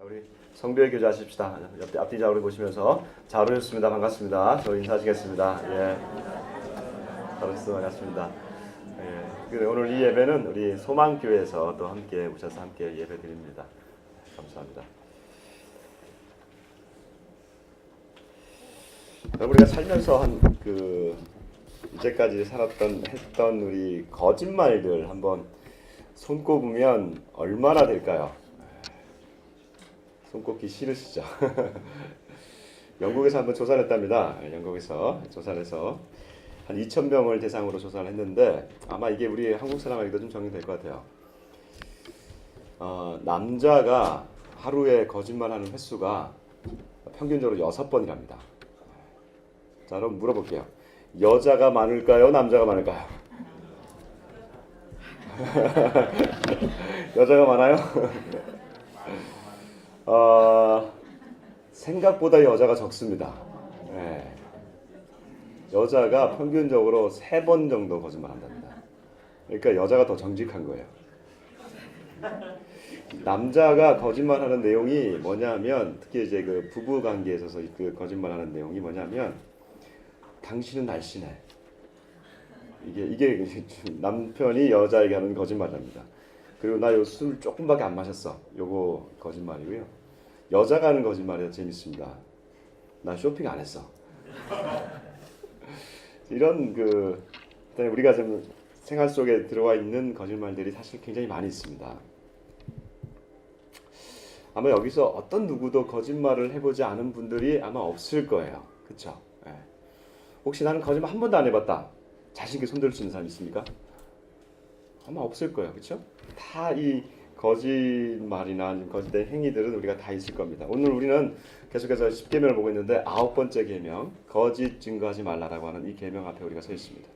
우리 성도의 교제 하십시다. 옆에 앞뒤 좌우를 보시면서 잘 오셨습니다. 반갑습니다. 저 인사드리겠습니다. 예. 잘 오셨습니다. 반갑습니다. 예. 오늘 이 예배는 우리 소망교회에서 또 함께 오셔서 함께 예배 드립니다. 감사합니다. 우리가 살면서 이제까지 했던 우리 거짓말들 한번 손꼽으면 얼마나 될까요? 손꼽기 싫으시죠? 영국에서 한번 조사를 했답니다. 영국에서 조사를 해서 한 2,000명을 대상으로 조사를 했는데 아마 이게 우리 한국 사람에게도 좀 적용될 것 같아요. 남자가 하루에 거짓말하는 횟수가 평균적으로 6번이랍니다. 자, 그럼 물어볼게요. 여자가 많을까요? 남자가 많을까요? 여자가 많아요? 생각보다 여자가 적습니다. 네. 여자가 평균적으로 3번 정도 거짓말 한답니다. 그러니까 여자가 더 정직한 거예요. 남자가 거짓말하는 내용이 뭐냐면, 특히 이제 그 부부 관계에 있어서 그 거짓말하는 내용이 뭐냐면, 당신은 날씬해. 이게 남편이 여자에게 하는 거짓말입니다. 그리고 나 요 술 조금밖에 안 마셨어. 요거 거짓말이고요. 여자가 하는 거짓말이 재밌습니다. 나 쇼핑 안 했어. 이런 우리가 좀 생활 속에 들어와 있는 거짓말들이 사실 굉장히 많이 있습니다. 아마 여기서 어떤 누구도 거짓말을 해보지 않은 분들이 아마 없을 거예요. 그렇죠? 네. 혹시 나는 거짓말 한 번도 안 해봤다. 자신 있게 손들 수 있는 사람 있습니까? 아마 없을 거예요. 그렇죠? 다 이 거짓말이나 거짓된 행위들은 우리가 다 있을 겁니다. 오늘 우리는 계속해서 10계명을 보고 있는데 9번째 계명, 거짓 증거하지 말라라고 하는 이 계명 앞에 우리가 서 있습니다.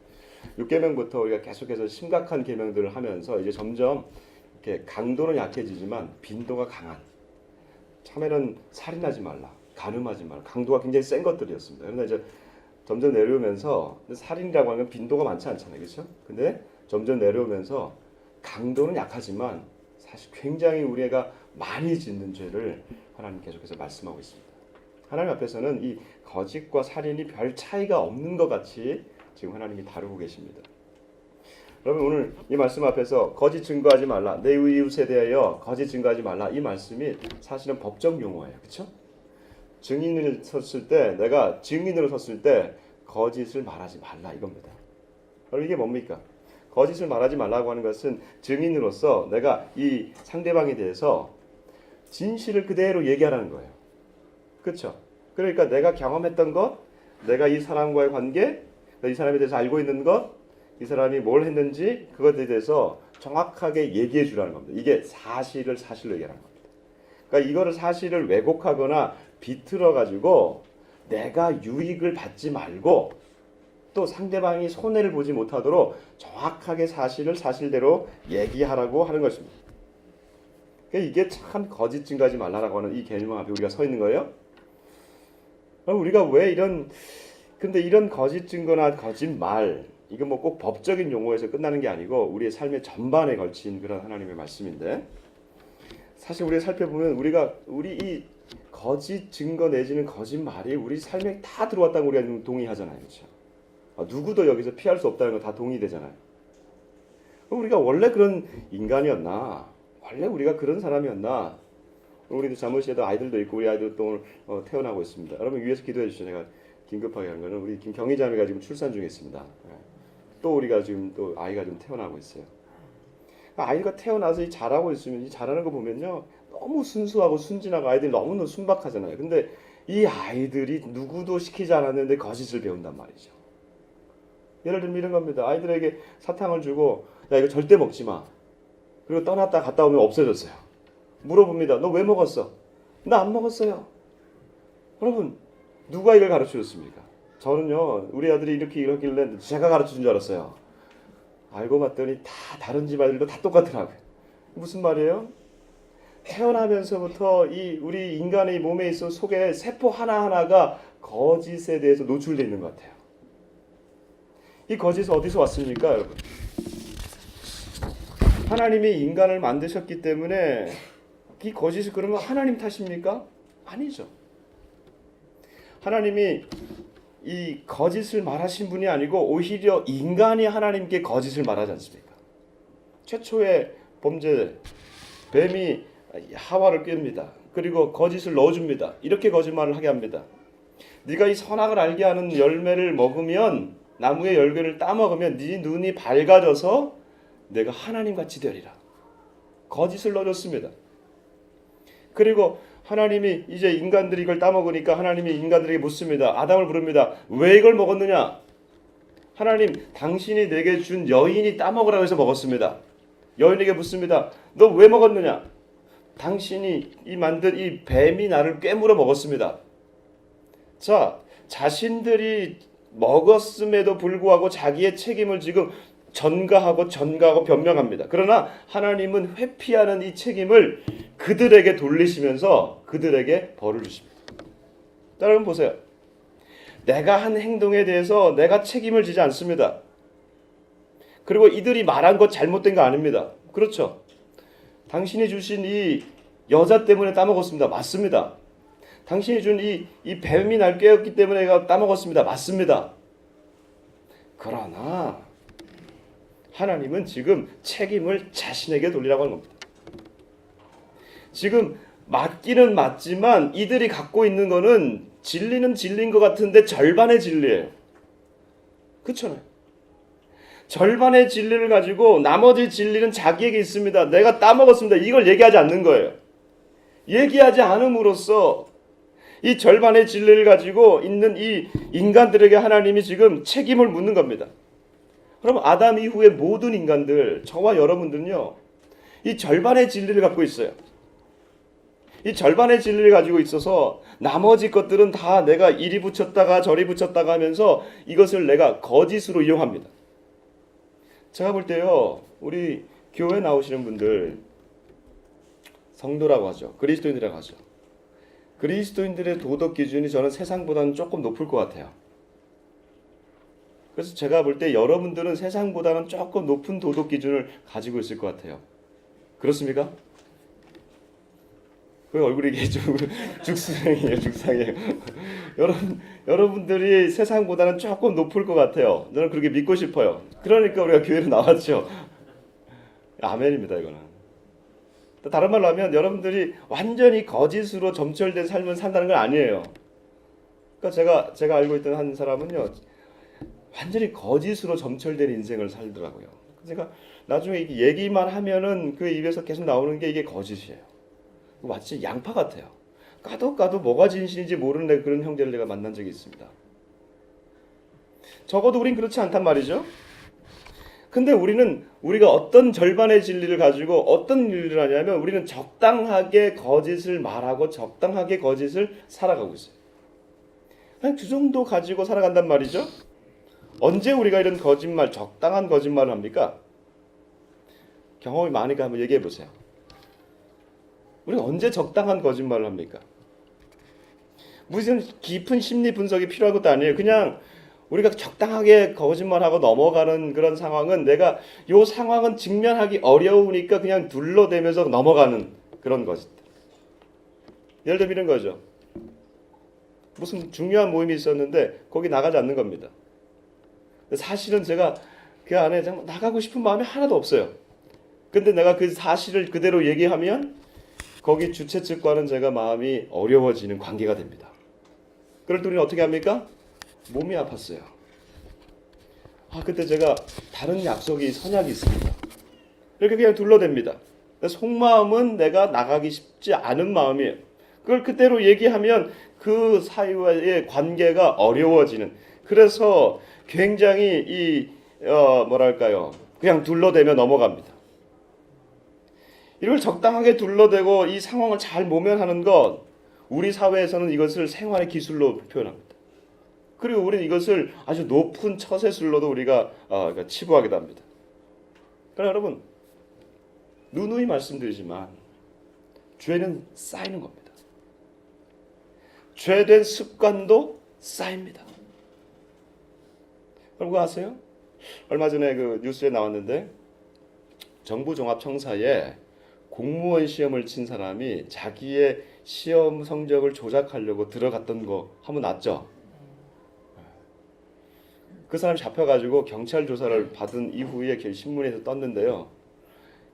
6계명부터 우리가 계속해서 심각한 계명들을 하면서 이제 점점 이렇게 강도는 약해지지만 빈도가 강한, 처음에는 살인하지 말라, 간음하지 말라, 강도가 굉장히 센 것들이었습니다. 그런데 이제 점점 내려오면서 살인이라고 하는 빈도가 많지 않잖아요. 그렇죠? 근데 점점 내려오면서 강도는 약하지만 사실 굉장히 우리가 많이 짓는 죄를 하나님 계속해서 말씀하고 있습니다. 하나님 앞에서는 이 거짓과 살인이 별 차이가 없는 것 같이 지금 하나님이 다루고 계십니다. 그러면 오늘 이 말씀 앞에서 거짓 증거하지 말라, 내 이웃에 대하여 거짓 증거하지 말라, 이 말씀이 사실은 법적 용어예요. 그렇죠? 증인을 섰을 때, 내가 증인으로 섰을 때 거짓을 말하지 말라 이겁니다. 그럼 이게 뭡니까? 거짓을 말하지 말라고 하는 것은 증인으로서 내가 이 상대방에 대해서 진실을 그대로 얘기하라는 거예요. 그렇죠? 그러니까 내가 경험했던 것, 내가 이 사람과의 관계, 이 사람에 대해서 알고 있는 것, 이 사람이 뭘 했는지 그것에 대해서 정확하게 얘기해 주라는 겁니다. 이게 사실로 얘기하는 겁니다. 그러니까 이거를 사실을 왜곡하거나 비틀어 가지고 내가 유익을 받지 말고 또 상대방이 손해를 보지 못하도록 정확하게 사실을 사실대로 얘기하라고 하는 것입니다. 그러니까 이게 참 거짓 증거하지 말라라고 하는 이 계명 앞에 우리가 서 있는 거예요. 우리가 왜 근데 이런 거짓 증거나 거짓말, 이건 뭐 꼭 법적인 용어에서 끝나는 게 아니고 우리의 삶의 전반에 걸친 그런 하나님의 말씀인데, 사실 우리가 살펴보면 우리 이 거짓 증거 내지는 거짓말이 우리 삶에 다 들어왔다고 우리가 동의하잖아요. 그렇죠? 누구도 여기서 피할 수 없다는 거 다 동의되잖아요. 우리가 원래 그런 인간이었나? 원래 우리가 그런 사람이었나? 우리도 잠옷에도 아이들도 있고 우리 아이들도 또 오늘 태어나고 있습니다. 여러분 위에서 기도해 주시죠. 제가 긴급하게 하는 거는 우리 김경희 자매가 지금 출산 중에 있습니다. 또 우리가 지금 또 아이가 좀 태어나고 있어요. 아이가 태어나서 자라고 있으면 이 자라는 거 보면요, 너무 순수하고 순진하고 아이들이 너무너무 순박하잖아요. 근데 이 아이들이 누구도 시키지 않았는데 거짓을 배운단 말이죠. 예를 들면 이런 겁니다. 아이들에게 사탕을 주고 야 이거 절대 먹지 마. 그리고 떠났다 갔다 오면 없어졌어요. 물어봅니다. 너 왜 먹었어? 나 안 먹었어요. 여러분 누가 이걸 가르쳐줬습니까? 저는요 우리 아들이 이렇게 이러길래 제가 가르쳐준 줄 알았어요. 알고 봤더니 다 다른 집 아이들도 다 똑같더라고요. 무슨 말이에요? 태어나면서부터 우리 인간의 몸에 있어 속에 세포 하나하나가 거짓에 대해서 노출되어 있는 것 같아요. 이 거짓은 어디서 왔습니까, 여러분? 하나님이 인간을 만드셨기 때문에 이 거짓을 그러면 하나님 탓입니까? 아니죠. 하나님이 이 거짓을 말하신 분이 아니고 오히려 인간이 하나님께 거짓을 말하지 않습니까? 최초의 범죄 뱀이 하와를 꾀입니다. 그리고 거짓을 넣어줍니다. 이렇게 거짓말을 하게 합니다. 네가 이 선악을 알게 하는 열매를 먹으면, 나무의 열매를 따먹으면 네 눈이 밝아져서 내가 하나님같이 되리라. 거짓을 넣어줬습니다. 그리고 하나님이 이제 인간들이 이걸 따먹으니까 하나님이 인간들에게 묻습니다. 아담을 부릅니다. 왜 이걸 먹었느냐? 하나님, 당신이 내게 준 여인이 따먹으라고 해서 먹었습니다. 여인에게 묻습니다. 너 왜 먹었느냐? 당신이 만든 이 뱀이 나를 꿰물어 먹었습니다. 자, 자신들이 먹었음에도 불구하고 자기의 책임을 지금 전가하고 변명합니다. 그러나 하나님은 회피하는 이 책임을 그들에게 돌리시면서 그들에게 벌을 주십니다. 여러분 보세요. 내가 한 행동에 대해서 내가 책임을 지지 않습니다. 그리고 이들이 말한 것 잘못된 거 아닙니다. 그렇죠. 당신이 주신 이 여자 때문에 따먹었습니다. 맞습니다. 당신이 준 이 뱀이 날 깨웠기 때문에 내가 따먹었습니다. 맞습니다. 그러나 하나님은 지금 책임을 자신에게 돌리라고 하는 겁니다. 지금 맞기는 맞지만 이들이 갖고 있는 거는 진리는 진리인 것 같은데 절반의 진리예요. 그렇잖아요. 절반의 진리를 가지고 나머지 진리는 자기에게 있습니다. 내가 따먹었습니다. 이걸 얘기하지 않는 거예요. 얘기하지 않음으로써 이 절반의 진리를 가지고 있는 이 인간들에게 하나님이 지금 책임을 묻는 겁니다. 그럼 아담 이후의 모든 인간들, 저와 여러분들은요, 이 절반의 진리를 갖고 있어요. 이 절반의 진리를 가지고 있어서 나머지 것들은 다 내가 이리 붙였다가 저리 붙였다가 하면서 이것을 내가 거짓으로 이용합니다. 제가 볼 때요, 우리 교회 나오시는 분들, 성도라고 하죠. 그리스도인이라고 하죠. 그리스도인들의 도덕 기준이 저는 세상보다는 조금 높을 것 같아요. 그래서 제가 볼 때 여러분들은 세상보다는 조금 높은 도덕 기준을 가지고 있을 것 같아요. 그렇습니까? 그 얼굴이 이게 좀 죽상이에요. 여러분들이 세상보다는 조금 높을 것 같아요. 저는 그렇게 믿고 싶어요. 그러니까 우리가 교회로 나왔죠. 아멘입니다, 이거는. 다른 말로 하면 여러분들이 완전히 거짓으로 점철된 삶을 산다는 건 아니에요. 그러니까 제가 알고 있던 한 사람은요, 완전히 거짓으로 점철된 인생을 살더라고요. 제가 나중에 얘기만 하면은 그 입에서 계속 나오는 게 이게 거짓이에요. 마치 양파 같아요. 까도 뭐가 진실인지 모르는 그런 형제를 제가 만난 적이 있습니다. 적어도 우린 그렇지 않단 말이죠. 근데 우리가 어떤 절반의 진리를 가지고 어떤 일을 하냐면 우리는 적당하게 거짓을 말하고 적당하게 거짓을 살아가고 있어요. 그냥 그 정도 가지고 살아간단 말이죠. 언제 우리가 이런 거짓말, 적당한 거짓말을 합니까? 경험이 많으니까 한번 얘기해 보세요. 우리가 언제 적당한 거짓말을 합니까? 무슨 깊은 심리 분석이 필요한 것도 아니에요. 그냥 우리가 적당하게 거짓말하고 넘어가는 그런 상황은 내가 이 상황은 직면하기 어려우니까 그냥 둘러대면서 넘어가는 그런 것들. 예를 들면 이런 거죠. 무슨 중요한 모임이 있었는데 거기 나가지 않는 겁니다. 사실은 제가 그 안에 나가고 싶은 마음이 하나도 없어요. 근데 내가 그 사실을 그대로 얘기하면 거기 주최 측과는 제가 마음이 어려워지는 관계가 됩니다. 그럴 때 우리는 어떻게 합니까? 몸이 아팠어요. 그때 제가 다른 약속이 선약이 있습니다. 이렇게 그냥 둘러댑니다. 속마음은 내가 나가기 쉽지 않은 마음이에요. 그걸 그대로 얘기하면 그 사이와의 관계가 어려워지는. 그래서 굉장히 그냥 둘러대며 넘어갑니다. 이걸 적당하게 둘러대고 이 상황을 잘 모면하는 것, 우리 사회에서는 이것을 생활의 기술로 표현합니다. 그리고 우리는 이것을 아주 높은 처세술로도 우리가 치부하기도 합니다. 그러나 여러분, 누누이 말씀드리지만 죄는 쌓이는 겁니다. 죄된 습관도 쌓입니다. 여러분 그거 아세요? 얼마 전에 그 뉴스에 나왔는데 정부종합청사에 공무원 시험을 친 사람이 자기의 시험 성적을 조작하려고 들어갔던 거 한번 났죠? 그 사람이 잡혀가지고 경찰 조사를 받은 이후에 신문에서 떴는데요.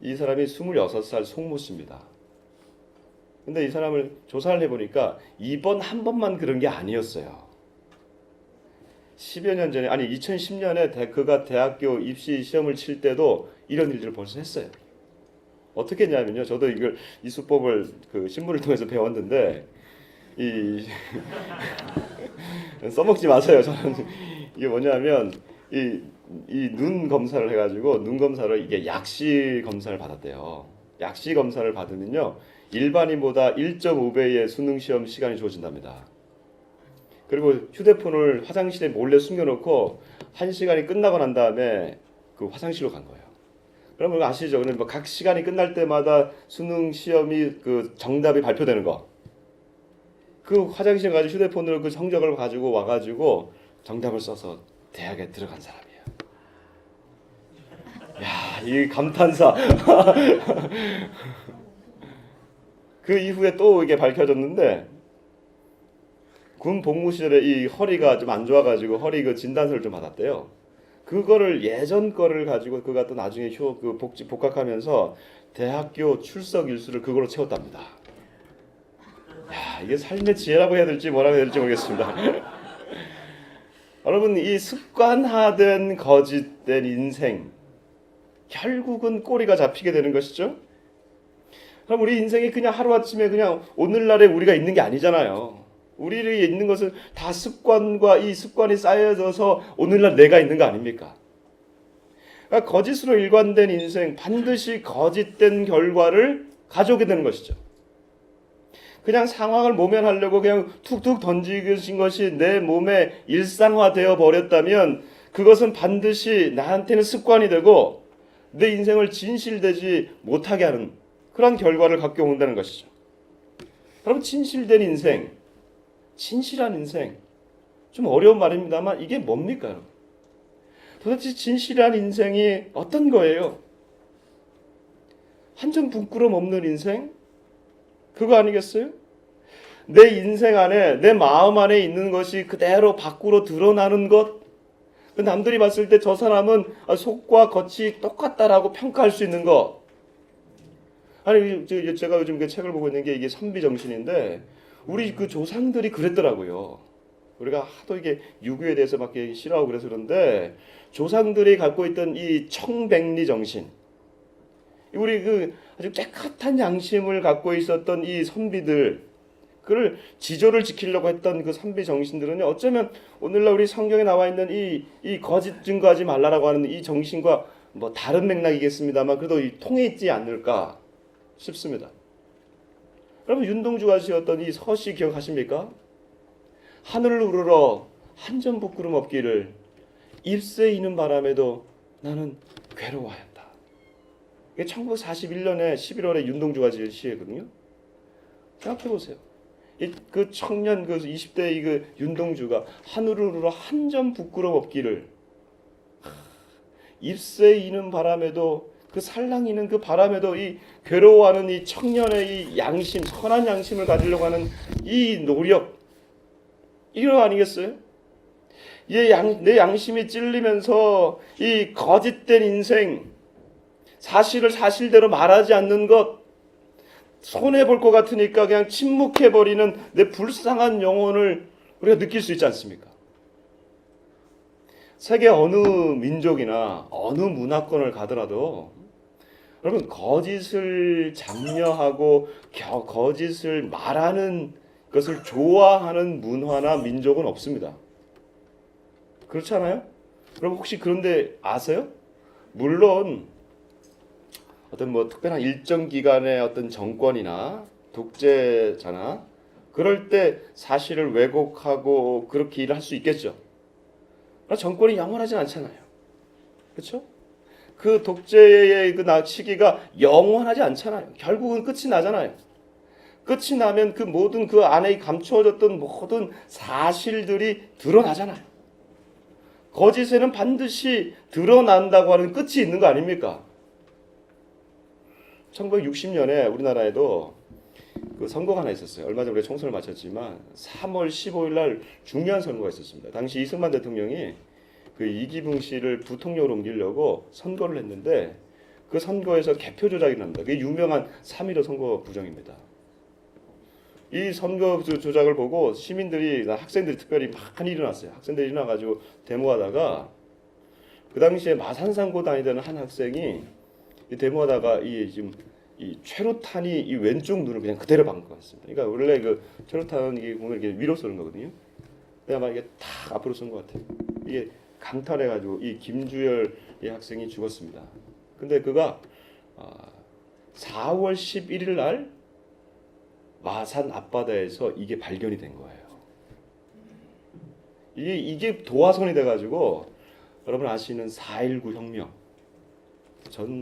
이 사람이 26살 송모 씨입니다. 근데 이 사람을 조사를 해보니까 이번 한 번만 그런 게 아니었어요. 10여 년 전에, 아니 2010년에 그가 대학교 입시 시험을 칠 때도 이런 일들을 벌써 했어요. 어떻게 했냐면요. 저도 이 수법을 그 신문을 통해서 배웠는데 써먹지 마세요. 저는 이게 뭐냐면 이 눈 검사를 해가지고 눈 검사로 이게 약시 검사를 받았대요. 약시 검사를 받으면요 일반인보다 1.5배의 수능 시험 시간이 주어진답니다. 그리고 휴대폰을 화장실에 몰래 숨겨놓고 1시간이 끝나고 난 다음에 그 화장실로 간 거예요. 그러면 아시죠? 뭐 각 시간이 끝날 때마다 수능 시험이 그 정답이 발표되는 거. 그 화장실 가지고 휴대폰으로 그 성적을 가지고 와가지고 정답을 써서 대학에 들어간 사람이에요. 야, 이 감탄사. 그 이후에 또 이게 밝혀졌는데 군 복무 시절에 이 허리가 좀 안 좋아가지고 허리 그 진단서를 좀 받았대요. 그거를 예전 거를 가지고 그가 또 나중에 복학하면서 대학교 출석 일수를 그걸로 채웠답니다. 야, 이게 삶의 지혜라고 해야 될지 뭐라고 해야 될지 모르겠습니다. 여러분, 이 습관화된 거짓된 인생 결국은 꼬리가 잡히게 되는 것이죠. 그럼 우리 인생이 그냥 하루아침에 그냥 오늘날에 우리가 있는 게 아니잖아요. 우리를 있는 것은 다 습관과 이 습관이 쌓여져서 오늘날 내가 있는 거 아닙니까? 그러니까 거짓으로 일관된 인생, 반드시 거짓된 결과를 가져오게 되는 것이죠. 그냥 상황을 모면하려고 그냥 툭툭 던지신 것이 내 몸에 일상화되어 버렸다면 그것은 반드시 나한테는 습관이 되고 내 인생을 진실되지 못하게 하는 그런 결과를 갖고 온다는 것이죠. 그럼 진실된 인생, 진실한 인생, 좀 어려운 말입니다만 이게 뭡니까? 도대체 진실한 인생이 어떤 거예요? 한 점 부끄럼 없는 인생? 그거 아니겠어요? 내 인생 안에, 내 마음 안에 있는 것이 그대로 밖으로 드러나는 것? 남들이 봤을 때 저 사람은 속과 겉이 똑같다라고 평가할 수 있는 것. 아니, 제가 요즘 그 책을 보고 있는 게 이게 선비정신인데 우리 그 조상들이 그랬더라고요. 우리가 하도 이게 유교에 대해서 막 싫어하고 그래서 그런데 조상들이 갖고 있던 이 청백리 정신, 우리 그 아주 깨끗한 양심을 갖고 있었던 이 선비들, 그를 지조를 지키려고 했던 그 선비 정신들은요, 어쩌면 오늘날 우리 성경에 나와 있는 이 거짓 증거하지 말라라고 하는 이 정신과 뭐 다른 맥락이겠습니다만 그래도 통해 있지 않을까 싶습니다. 여러분, 윤동주가 지었던 이 서시 기억하십니까? 하늘을 우러러 한 점 부끄럼 없기를 잎새 이는 바람에도 나는 괴로워하였다. 이게 1941년에 11월에 윤동주가 지은 시거든요. 생각해 보세요. 그 청년 그 20대 그 윤동주가 하늘을 우러러 한 점 부끄럼 없기를 잎새 이는 바람에도 그 살랑이는 그 바람에도 이 괴로워하는 이 청년의 이 양심, 선한 양심을 가지려고 하는 이 노력, 이거 아니겠어요? 내 양심이 찔리면서 이 거짓된 인생, 사실을 사실대로 말하지 않는 것, 손해볼 것 같으니까 그냥 침묵해버리는 내 불쌍한 영혼을 우리가 느낄 수 있지 않습니까? 세계 어느 민족이나 어느 문화권을 가더라도 여러분, 거짓을 장려하고 거짓을 말하는 것을 좋아하는 문화나 민족은 없습니다. 그렇지 않아요? 여러분, 혹시 그런데 아세요? 물론 어떤 뭐 특별한 일정 기간의 어떤 정권이나 독재자나 그럴 때 사실을 왜곡하고 그렇게 일을 할 수 있겠죠. 그러나 정권이 영원하진 않잖아요. 그렇죠? 그 독재의 그 시기가 영원하지 않잖아요. 결국은 끝이 나잖아요. 끝이 나면 그 모든 그 안에 감추어졌던 모든 사실들이 드러나잖아요. 거짓에는 반드시 드러난다고 하는 끝이 있는 거 아닙니까? 1960년에 우리나라에도 그 선거가 하나 있었어요. 얼마 전에 우리가 총선을 마쳤지만 3월 15일 날 중요한 선거가 있었습니다. 당시 이승만 대통령이 그 이기붕 씨를 부통령으로 옮기려고 선거를 했는데 그 선거에서 개표 조작이 납니다. 그게 유명한 3.15 선거 부정입니다. 이 선거 조작을 보고 시민들이, 학생들이 특별히 많이 일어났어요. 학생들이 일어나가지고 데모하다가 그 당시에 마산상고 다니던 한 학생이 이 데모하다가 지금 이 최루탄이 이 왼쪽 눈을 그냥 그대로 박은 것 같습니다. 그러니까 원래 그 최루탄은 이게 보면 이렇게 위로 쏘는 거거든요. 근데 아마 이게 탁 앞으로 쏜 것 같아요. 이게 강탈해가지고 이 김주열 이 학생이 죽었습니다. 근데 그가 4월 11일 날 마산 앞바다에서 이게 발견이 된 거예요. 이게 도화선이 돼가지고 여러분 아시는 4.19 혁명.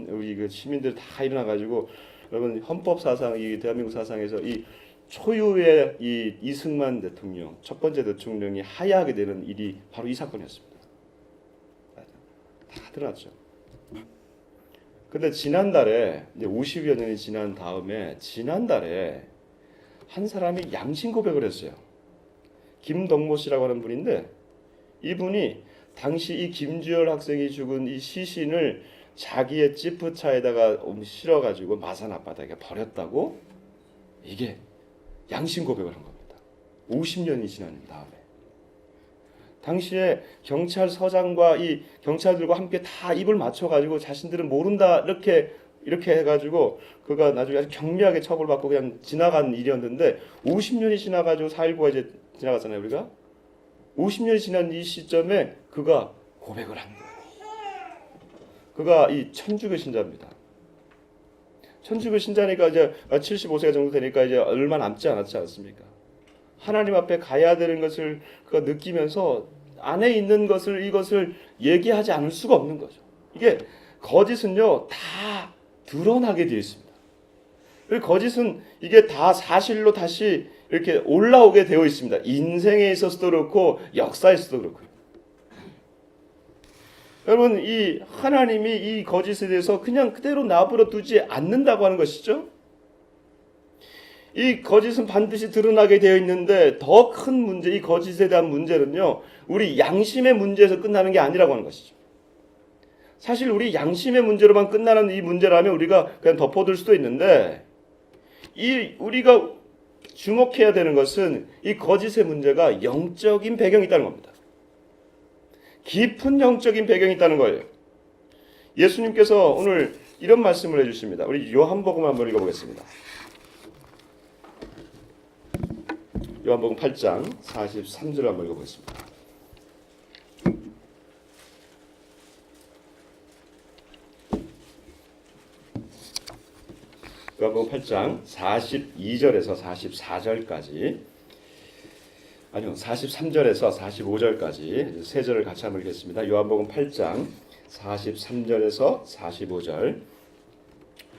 우리 그 시민들 다 일어나가지고 여러분 헌법 사상, 이 대한민국 사상에서 이 초유의 이 이승만 대통령, 첫 번째 대통령이 하야하게 되는 일이 바로 이 사건이었습니다. 다 드러났죠. 근데 지난달에 이제 50여 년이 지난 다음에 지난달에 한 사람이 양심 고백을 했어요. 김덕모 씨라고 하는 분인데 이분이 당시 이 김주열 학생이 죽은 이 시신을 자기의 지프차에다가 실어가지고 마산 앞바다에 버렸다고 이게 양심 고백을 한 겁니다. 50년이 지난 다음에. 당시에 경찰서장과 이 경찰들과 함께 다 입을 맞춰가지고 자신들은 모른다 이렇게 해가지고 그가 나중에 아주 경미하게 처벌받고 그냥 지나간 일이었는데 50년이 지나가지고 4.19가 이제 지나갔잖아요 우리가. 50년이 지난 이 시점에 그가 고백을 한 거예요. 그가 이 천주교 신자입니다. 천주교 신자니까 이제 75세가 정도 되니까 이제 얼마 남지 않았지 않습니까? 하나님 앞에 가야 되는 것을 그가 느끼면서 안에 있는 이것을 얘기하지 않을 수가 없는 거죠. 이게 거짓은요 다 드러나게 되어 있습니다. 그리고 거짓은 이게 다 사실로 다시 이렇게 올라오게 되어 있습니다. 인생에 있어서도 그렇고 역사에 있어서도 그렇고요. 여러분 이 하나님이 이 거짓에 대해서 그냥 그대로 놔버려 두지 않는다고 하는 것이죠. 이 거짓은 반드시 드러나게 되어 있는데 더 큰 문제, 이 거짓에 대한 문제는요 우리 양심의 문제에서 끝나는 게 아니라고 하는 것이죠. 사실 우리 양심의 문제로만 끝나는 이 문제라면 우리가 그냥 덮어둘 수도 있는데 우리가 주목해야 되는 것은 이 거짓의 문제가 영적인 배경이 있다는 겁니다. 깊은 영적인 배경이 있다는 거예요. 예수님께서 오늘 이런 말씀을 해주십니다. 우리 요한복음 한번 읽어보겠습니다. 요한복음 8장 43절을 한번 읽어보겠습니다. 요한복음 8장 42절에서 44절까지 아니요 43절에서 45절까지 세 절을 같이 한번 읽겠습니다. 요한복음 8장 43절에서 45절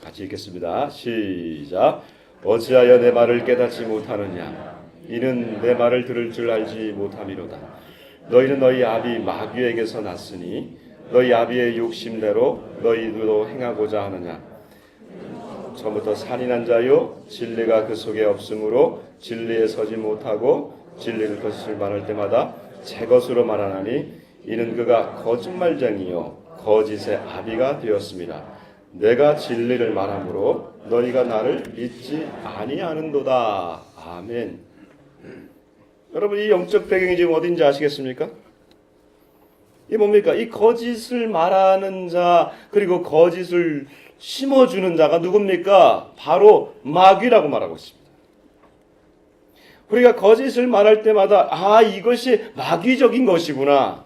같이 읽겠습니다. 시작. 어찌하여 내 말을 깨닫지 못하느냐 이는 내 말을 들을 줄 알지 못함이로다. 너희는 너희 아비 마귀에게서 났으니 너희 아비의 욕심대로 너희도 행하고자 하느냐. 처음부터 살인한 자요 진리가 그 속에 없으므로 진리에 서지 못하고 진리를 거짓을 말할 때마다 제 것으로 말하나니 이는 그가 거짓말쟁이요 거짓의 아비가 되었습니다. 내가 진리를 말하므로 너희가 나를 믿지 아니하는도다. 아멘. 여러분 이 영적 배경이 지금 어딘지 아시겠습니까? 이 뭡니까? 이 거짓을 말하는 자 그리고 거짓을 심어주는 자가 누굽니까? 바로 마귀라고 말하고 있습니다. 우리가 거짓을 말할 때마다 이것이 마귀적인 것이구나.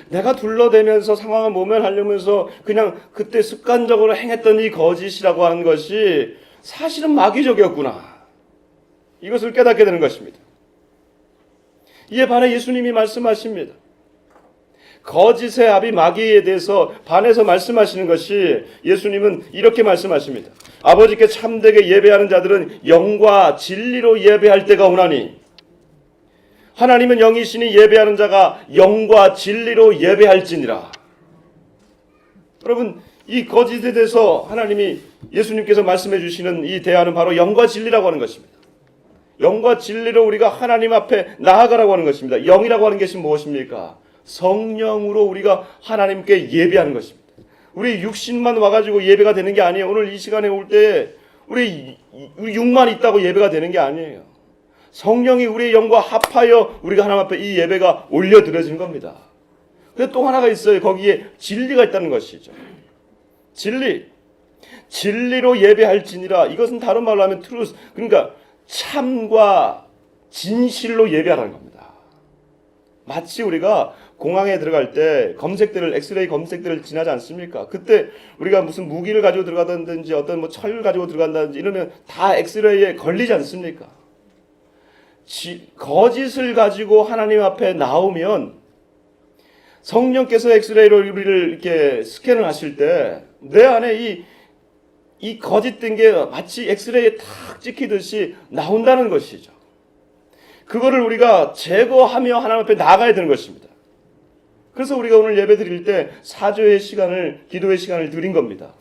내가 둘러대면서 상황을 모면하려면서 그냥 그때 습관적으로 행했던 이 거짓이라고 하는 것이 사실은 마귀적이었구나. 이것을 깨닫게 되는 것입니다. 이에 반해 예수님이 말씀하십니다. 거짓의 아비 마귀에 대해서 반해서 말씀하시는 것이 예수님은 이렇게 말씀하십니다. 아버지께 참되게 예배하는 자들은 영과 진리로 예배할 때가 오나니 하나님은 영이시니 예배하는 자가 영과 진리로 예배할지니라. 여러분 이 거짓에 대해서 하나님이 예수님께서 말씀해 주시는 이 대안은 바로 영과 진리라고 하는 것입니다. 영과 진리로 우리가 하나님 앞에 나아가라고 하는 것입니다. 영이라고 하는 것이 무엇입니까? 성령으로 우리가 하나님께 예배하는 것입니다. 우리 육신만 와가지고 예배가 되는 게 아니에요. 오늘 이 시간에 올 때 우리 육만 있다고 예배가 되는 게 아니에요. 성령이 우리의 영과 합하여 우리가 하나님 앞에 이 예배가 올려드려지는 겁니다. 그런데 또 하나가 있어요. 거기에 진리가 있다는 것이죠. 진리로 예배할지니라. 이것은 다른 말로 하면 truth, 그러니까 참과 진실로 예배하라는 겁니다. 마치 우리가 공항에 들어갈 때 엑스레이 검색대를 지나지 않습니까? 그때 우리가 무슨 무기를 가지고 들어가든지 어떤 뭐 철을 가지고 들어간다든지 이러면 다 엑스레이에 걸리지 않습니까? 거짓을 가지고 하나님 앞에 나오면 성령께서 엑스레이로 우리를 이렇게 스캔을 하실 때 내 안에 이 거짓된 게 마치 엑스레이에 탁 찍히듯이 나온다는 것이죠. 그거를 우리가 제거하며 하나님 앞에 나가야 되는 것입니다. 그래서 우리가 오늘 예배 드릴 때 사죄의 시간을, 기도의 시간을 드린 겁니다.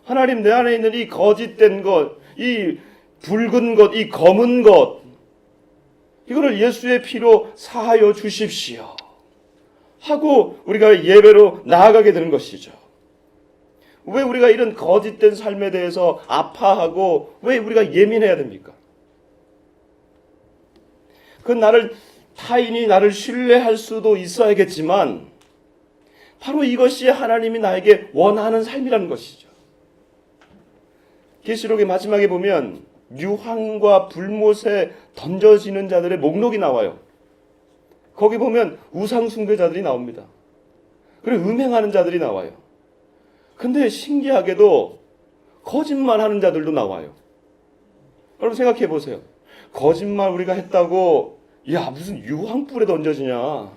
하나님, 내 안에 있는 이 거짓된 것, 이 붉은 것, 이 검은 것, 이거를 예수의 피로 사하여 주십시오 하고 우리가 예배로 나아가게 되는 것이죠. 왜 우리가 이런 거짓된 삶에 대해서 아파하고 왜 우리가 예민해야 됩니까? 타인이 나를 신뢰할 수도 있어야겠지만 바로 이것이 하나님이 나에게 원하는 삶이라는 것이죠. 계시록의 마지막에 보면 유황과 불못에 던져지는 자들의 목록이 나와요. 거기 보면 우상 숭배자들이 나옵니다. 그리고 음행하는 자들이 나와요. 근데 신기하게도 거짓말하는 자들도 나와요. 여러분 생각해 보세요. 거짓말 우리가 했다고 무슨 유황불에 던져지냐?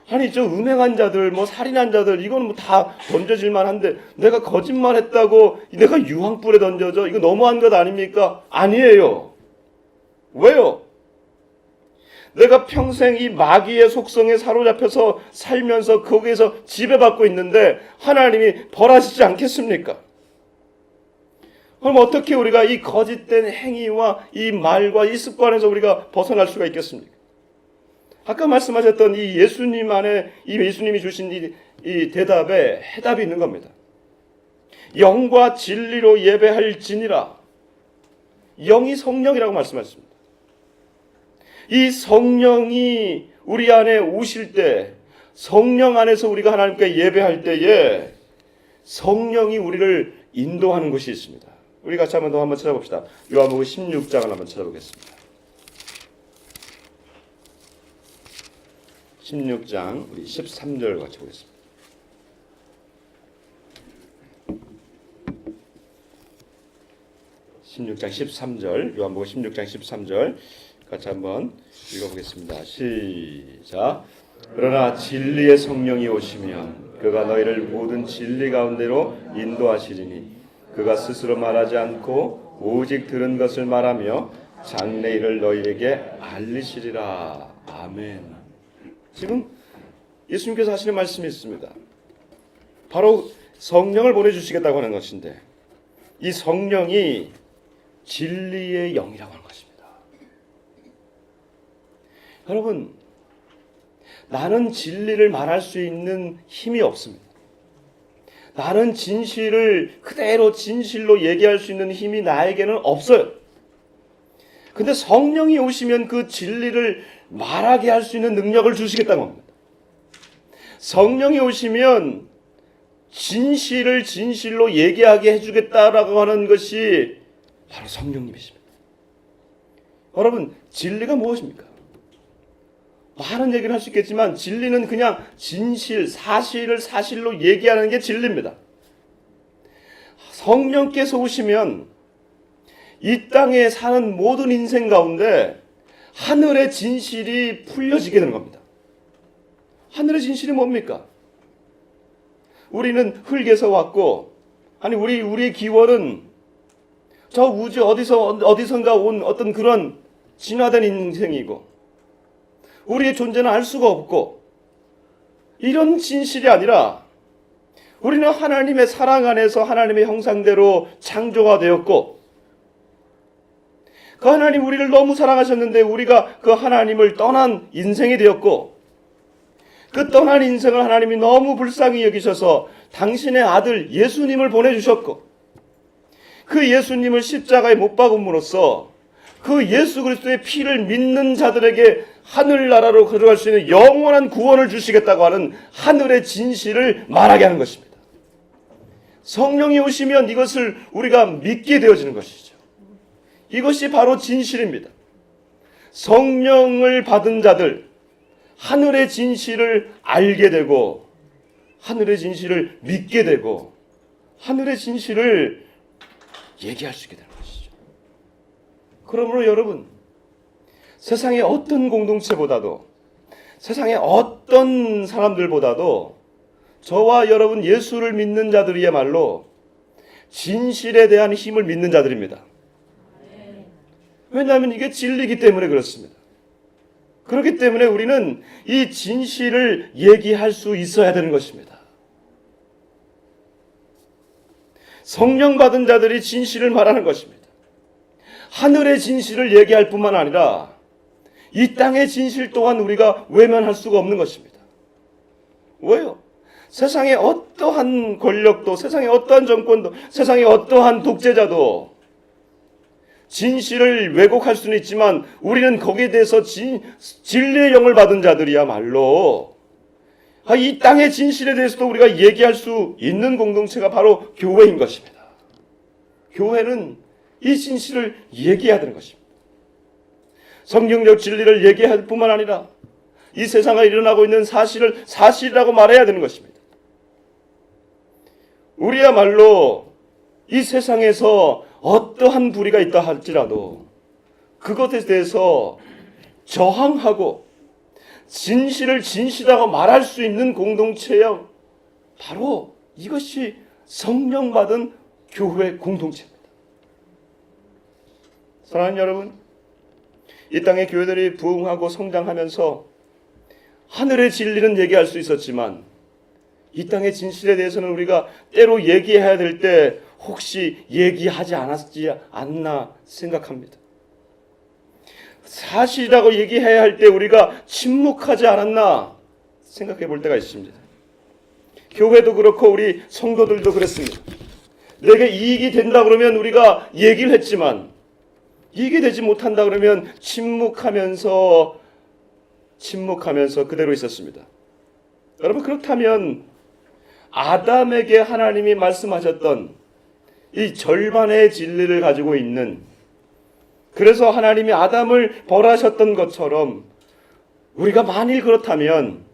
아니 저 음행한 자들, 뭐 살인한 자들 이거는 뭐 다 던져질 만한데 내가 거짓말했다고 내가 유황불에 던져져? 이거 너무한 것 아닙니까? 아니에요. 왜요? 내가 평생 이 마귀의 속성에 사로잡혀서 살면서 거기에서 지배받고 있는데 하나님이 벌하시지 않겠습니까? 그럼 어떻게 우리가 이 거짓된 행위와 이 말과 이 습관에서 우리가 벗어날 수가 있겠습니까? 아까 말씀하셨던 이 예수님 안에 이 예수님이 주신 이 대답에 해답이 있는 겁니다. 영과 진리로 예배할지니라. 영이 성령이라고 말씀하셨습니다. 이 성령이 우리 안에 오실 때, 성령 안에서 우리가 하나님께 예배할 때에 성령이 우리를 인도하는 것이 있습니다. 우리 같이 한번 찾아봅시다. 요한복음 16장을 한번 찾아보겠습니다. 16장 우리 13절 같이 보겠습니다. 요한복음 16장 13절 같이 한번 읽어보겠습니다. 시작. 그러나 진리의 성령이 오시면 그가 너희를 모든 진리 가운데로 인도하시리니 그가 스스로 말하지 않고 오직 들은 것을 말하며 장래일을 너희에게 알리시리라. 아멘. 지금 예수님께서 하시는 말씀이 있습니다. 바로 성령을 보내주시겠다고 하는 것인데 이 성령이 진리의 영이라고 하는 것입니다. 여러분, 나는 진리를 말할 수 있는 힘이 없습니다. 나는 진실을 그대로 진실로 얘기할 수 있는 힘이 나에게는 없어요. 근데 성령이 오시면 그 진리를 말하게 할 수 있는 능력을 주시겠다는 겁니다. 성령이 오시면 진실을 진실로 얘기하게 해주겠다라고 하는 것이 바로 성령님이십니다. 여러분, 진리가 무엇입니까? 많은 얘기를 할 수 있겠지만 진리는 그냥 진실, 사실을 사실로 얘기하는 게 진리입니다. 성령께서 오시면 이 땅에 사는 모든 인생 가운데 하늘의 진실이 풀려지게 되는 겁니다. 하늘의 진실이 뭡니까? 우리는 흙에서 왔고, 우리의 기원은 저 우주 어디선가 온 어떤 그런 진화된 인생이고, 우리의 존재는 알 수가 없고, 이런 진실이 아니라 우리는 하나님의 사랑 안에서 하나님의 형상대로 창조가 되었고, 그 하나님 우리를 너무 사랑하셨는데 우리가 그 하나님을 떠난 인생이 되었고, 그 떠난 인생을 하나님이 너무 불쌍히 여기셔서 당신의 아들 예수님을 보내주셨고, 그 예수님을 십자가에 못 박음으로써 그 예수 그리스도의 피를 믿는 자들에게 하늘나라로 들어갈 수 있는 영원한 구원을 주시겠다고 하는 하늘의 진실을 말하게 하는 것입니다. 성령이 오시면 이것을 우리가 믿게 되어지는 것이죠. 이것이 바로 진실입니다. 성령을 받은 자들, 하늘의 진실을 알게 되고, 하늘의 진실을 믿게 되고, 하늘의 진실을 얘기할 수 있게 되는 것이죠. 그러므로 여러분, 세상의 어떤 공동체보다도, 세상의 어떤 사람들보다도 저와 여러분 예수를 믿는 자들이야말로 진실에 대한 힘을 믿는 자들입니다. 왜냐하면 이게 진리이기 때문에 그렇습니다. 그렇기 때문에 우리는 이 진실을 얘기할 수 있어야 되는 것입니다. 성령 받은 자들이 진실을 말하는 것입니다. 하늘의 진실을 얘기할 뿐만 아니라 이 땅의 진실 또한 우리가 외면할 수가 없는 것입니다. 왜요? 세상의 어떠한 권력도, 세상의 어떠한 정권도, 세상의 어떠한 독재자도 진실을 왜곡할 수는 있지만 우리는 거기에 대해서 진리의 영을 받은 자들이야말로 이 땅의 진실에 대해서도 우리가 얘기할 수 있는 공동체가 바로 교회인 것입니다. 교회는 이 진실을 얘기해야 되는 것입니다. 성경적 진리를 얘기할 뿐만 아니라 이 세상에 일어나고 있는 사실을 사실이라고 말해야 되는 것입니다. 우리야말로 이 세상에서 어떠한 불의가 있다 할지라도 그것에 대해서 저항하고 진실을 진실하고 말할 수 있는 공동체요, 바로 이것이 성령 받은 교회 공동체입니다. 사랑하는 여러분, 이 땅의 교회들이 부흥하고 성장하면서 하늘의 진리는 얘기할 수 있었지만 이 땅의 진실에 대해서는 우리가 때로 얘기해야 될 때 혹시 얘기하지 않았지 않나 생각합니다. 사실이라고 얘기해야 할 때 우리가 침묵하지 않았나 생각해 볼 때가 있습니다. 교회도 그렇고 우리 성도들도 그렇습니다. 내게 이익이 된다 그러면 우리가 얘기를 했지만 이익이 되지 못한다 그러면 침묵하면서 그대로 있었습니다. 여러분, 그렇다면 아담에게 하나님이 말씀하셨던 이 절반의 진리를 가지고 있는, 그래서 하나님이 아담을 벌하셨던 것처럼 우리가 만일 그렇다면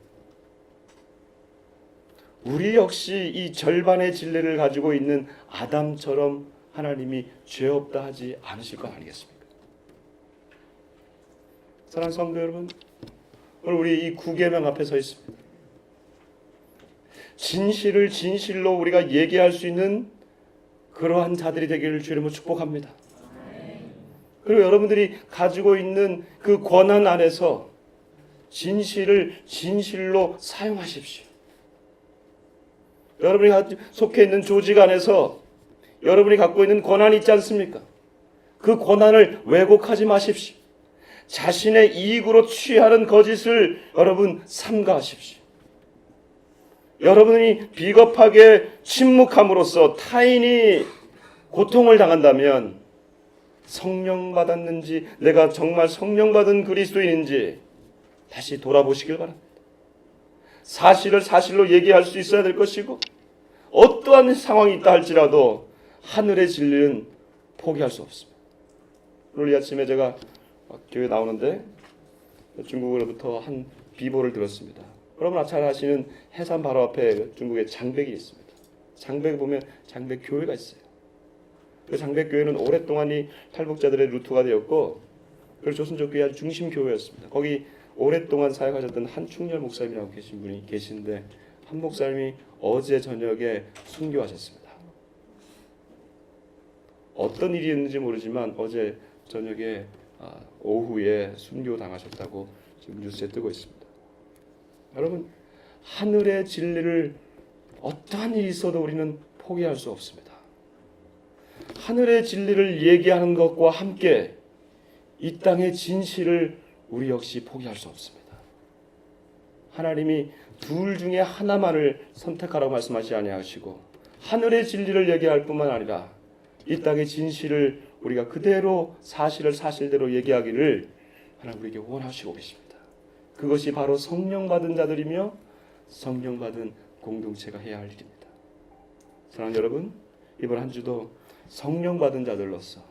우리 역시 이 절반의 진리를 가지고 있는 아담처럼 하나님이 죄 없다 하지 않으실 것 아니겠습니까? 사랑하는 성도 여러분, 오늘 우리 이 구계명 앞에 서 있습니다. 진실을 진실로 우리가 얘기할 수 있는 그러한 자들이 되기를 주님으로 축복합니다. 그리고 여러분들이 가지고 있는 그 권한 안에서 진실을 진실로 사용하십시오. 여러분이 속해 있는 조직 안에서 여러분이 갖고 있는 권한이 있지 않습니까? 그 권한을 왜곡하지 마십시오. 자신의 이익으로 취하는 거짓을 여러분 삼가하십시오. 여러분이 비겁하게 침묵함으로써 타인이 고통을 당한다면 성령 받았는지, 내가 정말 성령 받은 그리스도인인지 다시 돌아보시길 바랍니다. 사실을 사실로 얘기할 수 있어야 될 것이고, 어떠한 상황이 있다 할지라도 하늘의 진리는 포기할 수 없습니다. 오늘 이 아침에 제가 교회 나오는데 중국으로부터 한 비보를 들었습니다. 여러분 잘 아시는 해산 바로 앞에 중국에 장백이 있습니다. 장백에 보면 장백 교회가 있어요. 그 장백 교회는 오랫동안 이 탈북자들의 루트가 되었고, 그 조선족 교회 아주 중심 교회였습니다. 거기 오랫동안 사역하셨던 한충렬 목사님이라고 계신 분이 계신데, 한 목사님이 어제 저녁에 순교하셨습니다. 어떤 일이 있는지 모르지만 어제 저녁에 오후에 순교 당하셨다고 지금 뉴스에 뜨고 있습니다. 여러분, 하늘의 진리를 어떠한 일이 있어도 우리는 포기할 수 없습니다. 하늘의 진리를 얘기하는 것과 함께 이 땅의 진실을 우리 역시 포기할 수 없습니다. 하나님이 둘 중에 하나만을 선택하라고 말씀하지 아니하시고 하늘의 진리를 얘기할 뿐만 아니라 이 땅의 진실을 우리가 그대로 사실을 사실대로 얘기하기를 하나님 우리에게 원하시고 계십니다. 그것이 바로 성령 받은 자들이며 성령 받은 공동체가 해야 할 일입니다. 사랑하는 여러분, 이번 한 주도 성령 받은 자들로서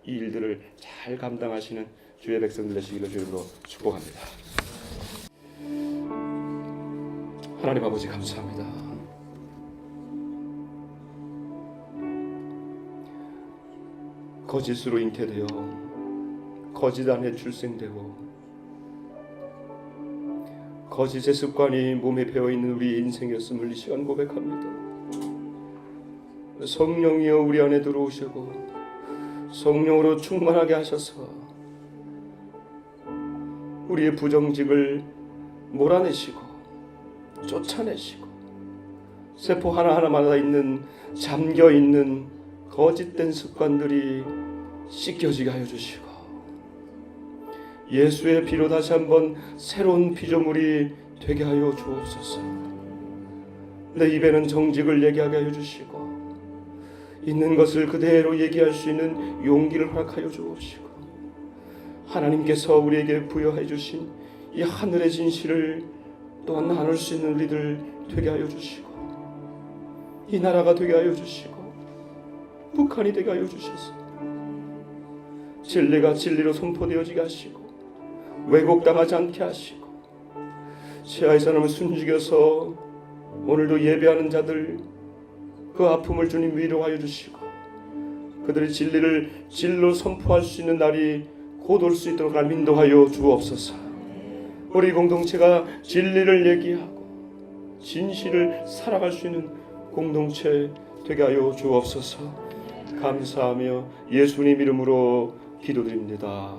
이 일들을 잘 감당하시는 주의 백성들 되시기를 주님으로 축복합니다. 하나님 아버지 감사합니다. 거짓으로 잉태되어 거짓 안에 출생되고 거짓의 습관이 몸에 배어있는 우리의 인생이었음을 이 시간 고백합니다. 성령이여 우리 안에 들어오시고 성령으로 충만하게 하셔서 우리의 부정직을 몰아내시고 쫓아내시고 세포 하나하나마다 있는 잠겨있는 거짓된 습관들이 씻겨지게 하여 주시고 예수의 피로 다시 한번 새로운 피조물이 되게 하여 주옵소서. 내 입에는 정직을 얘기하게 하여 주시고 있는 것을 그대로 얘기할 수 있는 용기를 허락하여 주옵시고 하나님께서 우리에게 부여해 주신 이 하늘의 진실을 또한 나눌 수 있는 우리들 되게 하여 주시고 이 나라가 되게 하여 주시고 북한이 되게 하여 주셔서 진리가 진리로 선포되어지게 하시고 왜곡당하지 않게 하시고 시아의 사람을 숨죽여서 오늘도 예배하는 자들 그 아픔을 주님 위로하여 주시고 그들의 진리를 진로 선포할 수 있는 날이 곧 올 수 있도록 하나님 인도하여 주옵소서. 우리 공동체가 진리를 얘기하고 진실을 살아갈 수 있는 공동체 되게 하여 주옵소서. 감사하며 예수님 이름으로 기도드립니다.